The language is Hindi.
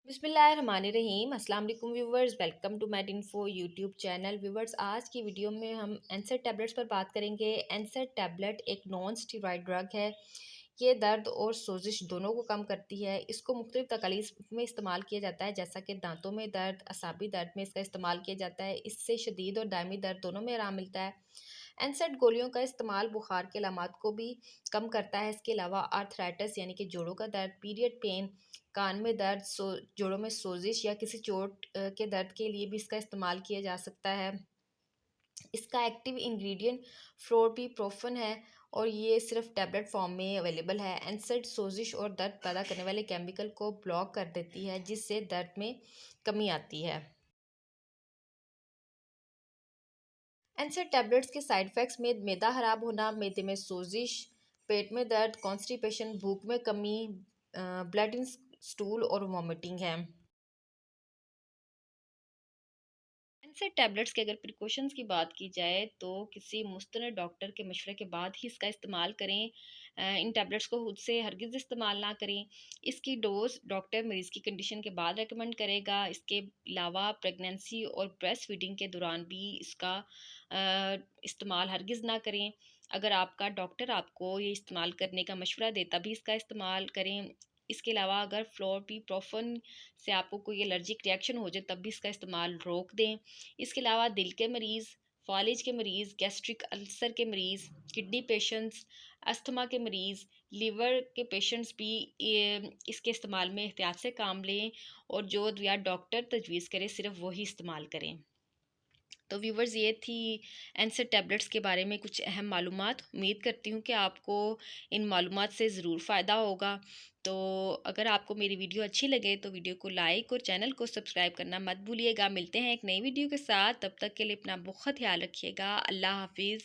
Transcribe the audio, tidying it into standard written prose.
बिस्मिल्लाहिर्रहमानिर्रहीम अस्सलाम वालेकुम viewers, welcome to Med Info YouTube channel. Viewers, आज की वीडियो में हम एनसेड टैबलेट्स पर बात करेंगे। एनसेड टैबलेट एक नॉन स्टेरॉइड ड्रग है। ये दर्द और सोजिश दोनों को कम करती है। इसको मुख्तलिफ तकलीफ में इस्तेमाल किया जाता है, जैसा कि दांतों में दर्द, असाबी दर्द में इसका इस्तेमाल किया जाता है। इससे शदीद और दायमी दर्द दोनों में आराम मिलता है। एनसेड गोलियों का इस्तेमाल बुखार के अलामात को भी कम करता है। इसके अलावा आर्थराइटिस यानी कि जोड़ों का दर्द, पीरियड पेन, कान में दर्द, जोड़ों में सोजिश या किसी चोट के दर्द के लिए भी इसका इस्तेमाल किया जा सकता है। इसका एक्टिव इंग्रेडिएंट फ्लोरपीप्रोफेन है और ये सिर्फ टैबलेट फॉर्म में अवेलेबल है। एनसेड सोजिश और दर्द पैदा करने वाले केमिकल को ब्लॉक कर देती है, जिससे दर्द में कमी आती है। एनसेड टैबलेट्स के साइड इफ़ेक्ट्स में मैदा ख़राब होना, मैदे में सोजिश, पेट में दर्द, कॉन्स्टिपेशन, भूख में कमी, ब्लड इन स्टूल और वॉमिटिंग है। एनसेड टैबलेट्स के अगर प्रिकॉशंस की बात की जाए तो किसी मुस्तनद डॉक्टर के मशवरे के बाद ही इसका इस्तेमाल करें। इन टैबलेट्स को खुद से हरगिज़ इस्तेमाल ना करें। इसकी डोज डॉक्टर मरीज़ की कंडीशन के बाद रेकमेंड करेगा। इसके अलावा प्रेगनेंसी और ब्रेस्ट फीडिंग के दौरान भी इसका इस्तेमाल हरगिज़ ना करें। अगर आपका डॉक्टर आपको ये इस्तेमाल करने का मशवरा दे तभी इसका इस्तेमाल करें। इसके अलावा अगर फ्लोरपीप्रोफेन से आपको कोई एलर्जिक रिएक्शन हो जाए तब भी इसका इस्तेमाल रोक दें। इसके अलावा दिल के मरीज़, फालिज के मरीज़, गैस्ट्रिक अल्सर के मरीज़, किडनी पेशेंट्स, अस्थमा के मरीज़, लीवर के पेशेंट्स भी इसके इस्तेमाल में एहतियात से काम लें और जो अद्वियात डॉक्टर तजवीज़ करे सिर्फ वही इस्तेमाल करें। तो व्यूवर्स, ये थी एनसेड टैबलेट्स के बारे में कुछ अहम मालूमात। उम्मीद करती हूँ कि आपको इन मालूमात से ज़रूर फ़ायदा होगा। तो अगर आपको मेरी वीडियो अच्छी लगे तो वीडियो को लाइक और चैनल को सब्सक्राइब करना मत भूलिएगा। मिलते हैं एक नई वीडियो के साथ, तब तक के लिए अपना बहुत ख्याल रखिएगा। अल्लाह हाफिज़।